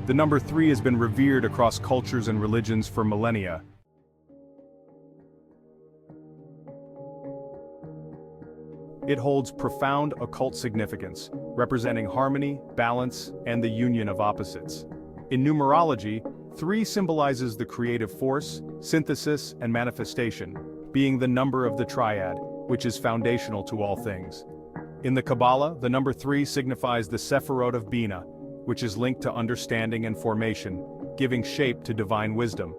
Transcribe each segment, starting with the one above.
The number 3 has been revered across cultures and religions for millennia. It holds profound occult significance, representing harmony, balance, and the union of opposites. In numerology, 3 symbolizes the creative force, synthesis, and manifestation, being the number of the triad, which is foundational to all things. In the Kabbalah, the number 3 signifies the Sephirot of Bina, which is linked to understanding and formation, giving shape to divine wisdom.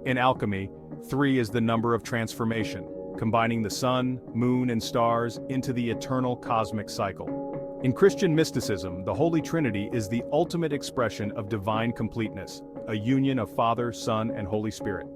In alchemy, 3 is the number of transformation, combining the sun, moon, and stars into the eternal cosmic cycle. In Christian mysticism, the Holy Trinity is the ultimate expression of divine completeness, a union of Father, Son, and Holy Spirit.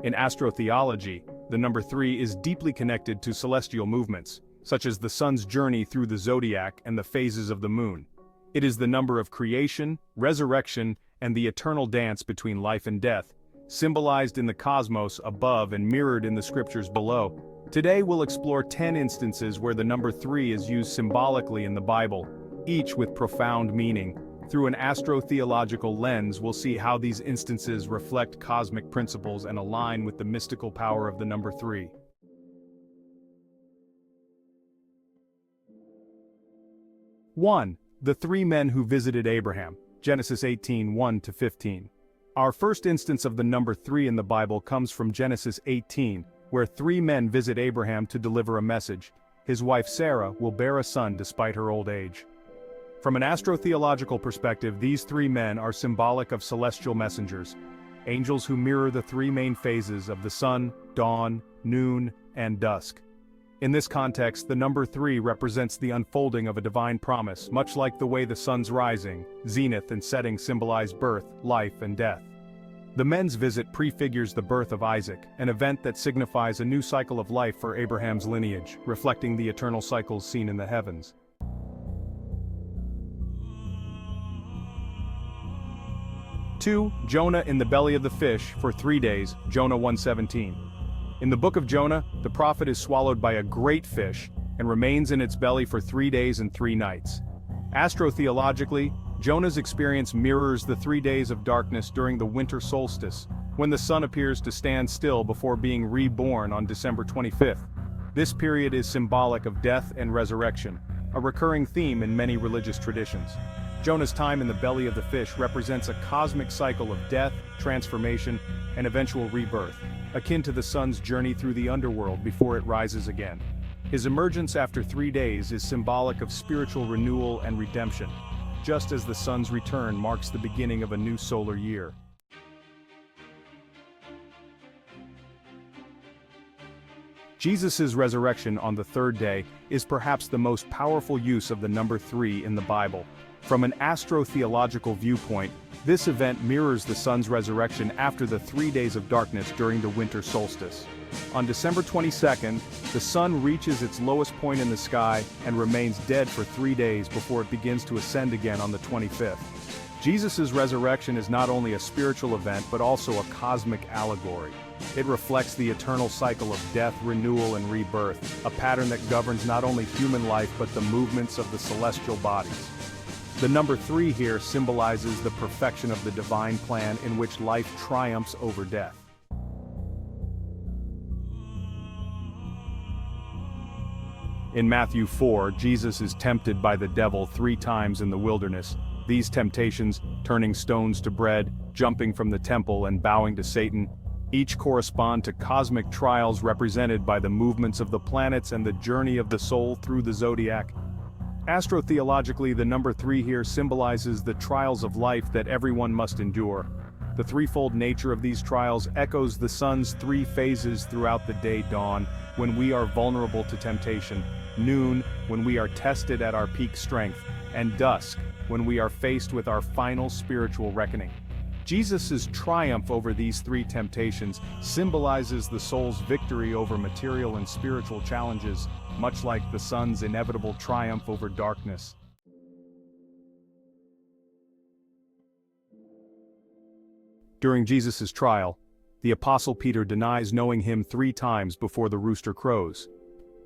In astrotheology, the number 3 is deeply connected to celestial movements, such as the sun's journey through the zodiac and the phases of the moon. It is the number of creation, resurrection, and the eternal dance between life and death, symbolized in the cosmos above and mirrored in the scriptures below. Today we'll explore 10 instances where the number 3 is used symbolically in the Bible, each with profound meaning. Through an astrotheological lens, we'll see how these instances reflect cosmic principles and align with the mystical power of the number 3. 1. The 3 men who visited Abraham, Genesis 18:1-15. Our first instance of the number 3 in the Bible comes from Genesis 18, where 3 men visit Abraham to deliver a message. His wife Sarah will bear a son despite her old age. From an astrotheological perspective, these 3 men are symbolic of celestial messengers, angels who mirror the 3 main phases of the sun, dawn, noon, and dusk. In this context, the number 3 represents the unfolding of a divine promise, much like the way the sun's rising, zenith, and setting symbolize birth, life, and death. The men's visit prefigures the birth of Isaac, an event that signifies a new cycle of life for Abraham's lineage, reflecting the eternal cycles seen in the heavens. 2. Jonah in the belly of the fish for 3 days, Jonah 1:17. In the book of Jonah, the prophet is swallowed by a great fish and remains in its belly for 3 days and 3 nights. Astrotheologically, Jonah's experience mirrors the 3 days of darkness during the winter solstice, when the sun appears to stand still before being reborn on December 25th. This period is symbolic of death and resurrection, a recurring theme in many religious traditions. Jonah's time in the belly of the fish represents a cosmic cycle of death, transformation, and eventual rebirth, akin to the sun's journey through the underworld before it rises again. His emergence after 3 days is symbolic of spiritual renewal and redemption, just as the sun's return marks the beginning of a new solar year. Jesus' resurrection on the 3rd day is perhaps the most powerful use of the number 3 in the Bible. From an astrotheological viewpoint, this event mirrors the sun's resurrection after the 3 days of darkness during the winter solstice. On December 22nd, the sun reaches its lowest point in the sky and remains dead for 3 days before it begins to ascend again on the 25th. Jesus' resurrection is not only a spiritual event but also a cosmic allegory. It reflects the eternal cycle of death, renewal, and rebirth, a pattern that governs not only human life but the movements of the celestial bodies. The number 3 here symbolizes the perfection of the divine plan in which life triumphs over death. In Matthew 4, Jesus is tempted by the devil 3 times in the wilderness. These temptations, turning stones to bread, jumping from the temple, and bowing to Satan, each correspond to cosmic trials represented by the movements of the planets and the journey of the soul through the zodiac. Astrotheologically, the number 3 here symbolizes the trials of life that everyone must endure. The threefold nature of these trials echoes the sun's 3 phases throughout the day: dawn, when we are vulnerable to temptation; noon, when we are tested at our peak strength; and dusk, when we are faced with our final spiritual reckoning. Jesus' triumph over these 3 temptations symbolizes the soul's victory over material and spiritual challenges, much like the sun's inevitable triumph over darkness. During Jesus' trial, the Apostle Peter denies knowing him 3 times before the rooster crows.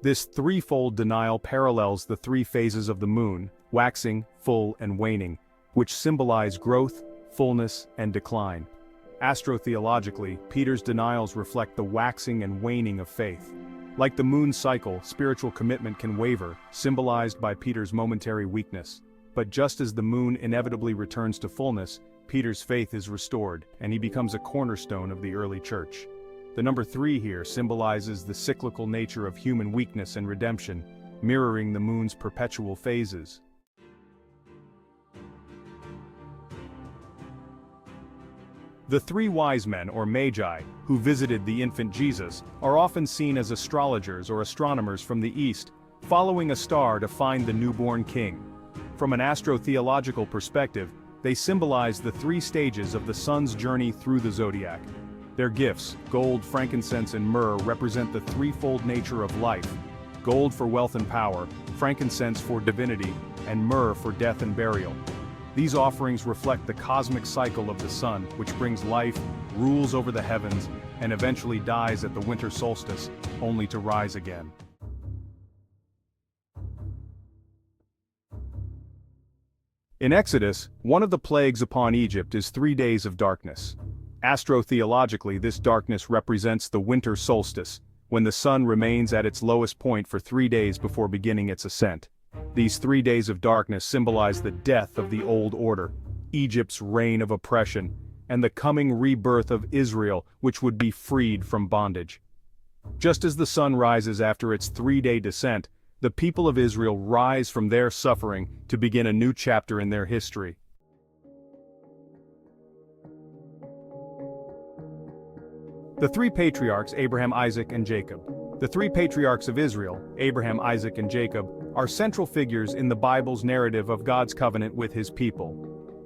This threefold denial parallels the 3 phases of the moon, waxing, full, and waning, which symbolize growth, fullness, and decline. Astrotheologically, Peter's denials reflect the waxing and waning of faith. Like the moon's cycle, spiritual commitment can waver, symbolized by Peter's momentary weakness. But just as the moon inevitably returns to fullness, Peter's faith is restored, and he becomes a cornerstone of the early church. The number 3 here symbolizes the cyclical nature of human weakness and redemption, mirroring the moon's perpetual phases. The 3 wise men, or magi, who visited the infant Jesus, are often seen as astrologers or astronomers from the east, following a star to find the newborn king. From an astrotheological perspective, they symbolize the 3 stages of the sun's journey through the zodiac. Their gifts, gold, frankincense, and myrrh, represent the threefold nature of life: gold for wealth and power, frankincense for divinity, and myrrh for death and burial. These offerings reflect the cosmic cycle of the sun, which brings life, rules over the heavens, and eventually dies at the winter solstice, only to rise again. In Exodus, one of the plagues upon Egypt is 3 days of darkness. Astrotheologically, this darkness represents the winter solstice, when the sun remains at its lowest point for 3 days before beginning its ascent. These 3 days of darkness symbolize the death of the old order, Egypt's reign of oppression, and the coming rebirth of Israel, which would be freed from bondage. Just as the sun rises after its 3-day descent, the people of Israel rise from their suffering to begin a new chapter in their history. The 3 patriarchs, Abraham, Isaac, and Jacob. The 3 patriarchs of Israel, Abraham, Isaac, and Jacob, are central figures in the Bible's narrative of God's covenant with his people.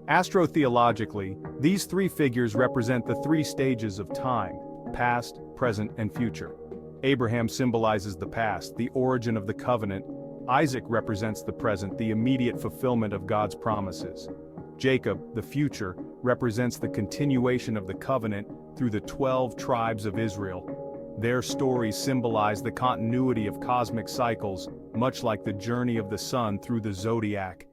Astrotheologically, these 3 figures represent the 3 stages of time: past, present, and future. Abraham symbolizes the past, the origin of the covenant. Isaac represents the present, the immediate fulfillment of God's promises. Jacob, the future, represents the continuation of the covenant through the 12 tribes of Israel. Their stories symbolize the continuity of cosmic cycles, much like the journey of the sun through the zodiac.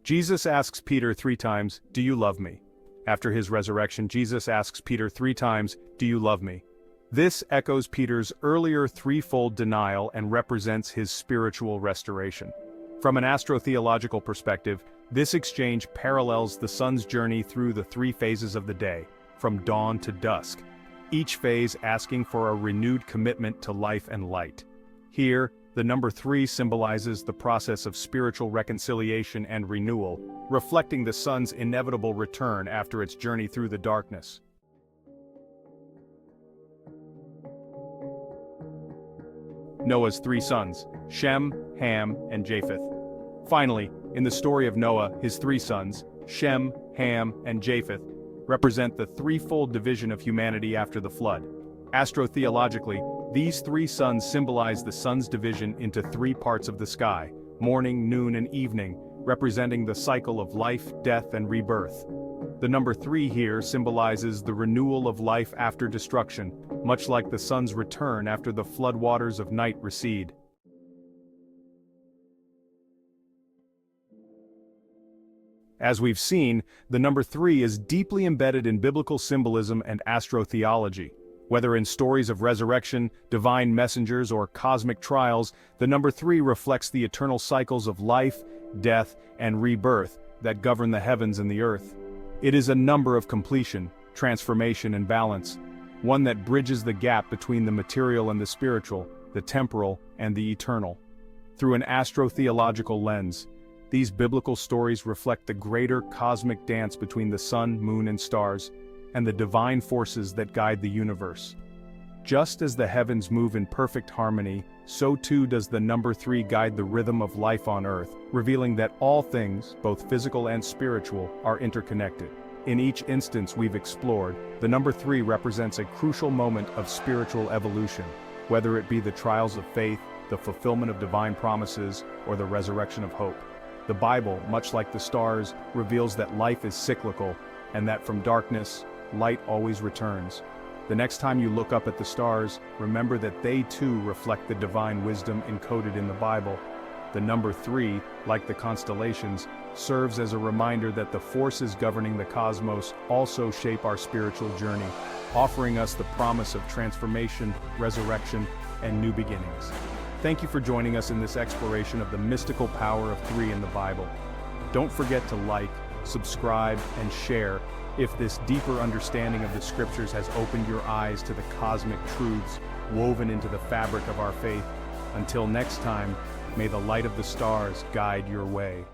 Jesus asks Peter 3 times, "Do you love me?" After his resurrection, Jesus asks Peter 3 times, "Do you love me?" This echoes Peter's earlier threefold denial and represents his spiritual restoration. From an astrotheological perspective, this exchange parallels the sun's journey through the 3 phases of the day, from dawn to dusk, each phase asking for a renewed commitment to life and light. Here, the number 3 symbolizes the process of spiritual reconciliation and renewal, reflecting the sun's inevitable return after its journey through the darkness. Noah's 3 sons, Shem, Ham, and Japheth. Finally, in the story of Noah, his 3 sons, Shem, Ham, and Japheth, represent the threefold division of humanity after the flood. Astrotheologically, these 3 sons symbolize the sun's division into 3 parts of the sky: morning, noon, and evening, representing the cycle of life, death, and rebirth. The number 3 here symbolizes the renewal of life after destruction, much like the sun's return after the floodwaters of night recede. As we've seen, the number 3 is deeply embedded in biblical symbolism and astrotheology. Whether in stories of resurrection, divine messengers, or cosmic trials, the number 3 reflects the eternal cycles of life, death, and rebirth that govern the heavens and the earth. It is a number of completion, transformation, and balance, one that bridges the gap between the material and the spiritual, the temporal and the eternal. Through an astrotheological lens, these biblical stories reflect the greater cosmic dance between the sun, moon, and stars, and the divine forces that guide the universe. Just as the heavens move in perfect harmony, so too does the number 3 guide the rhythm of life on earth, revealing that all things, both physical and spiritual, are interconnected. In each instance we've explored, the number 3 represents a crucial moment of spiritual evolution, whether it be the trials of faith, the fulfillment of divine promises, or the resurrection of hope. The Bible, much like the stars, reveals that life is cyclical, and that from darkness, light always returns. The next time you look up at the stars, remember that they too reflect the divine wisdom encoded in the Bible. The number 3, like the constellations, serves as a reminder that the forces governing the cosmos also shape our spiritual journey, offering us the promise of transformation, resurrection, and new beginnings. Thank you for joining us in this exploration of the mystical power of 3 in the Bible. Don't forget to like, subscribe, and share if this deeper understanding of the scriptures has opened your eyes to the cosmic truths woven into the fabric of our faith. Until next time, may the light of the stars guide your way.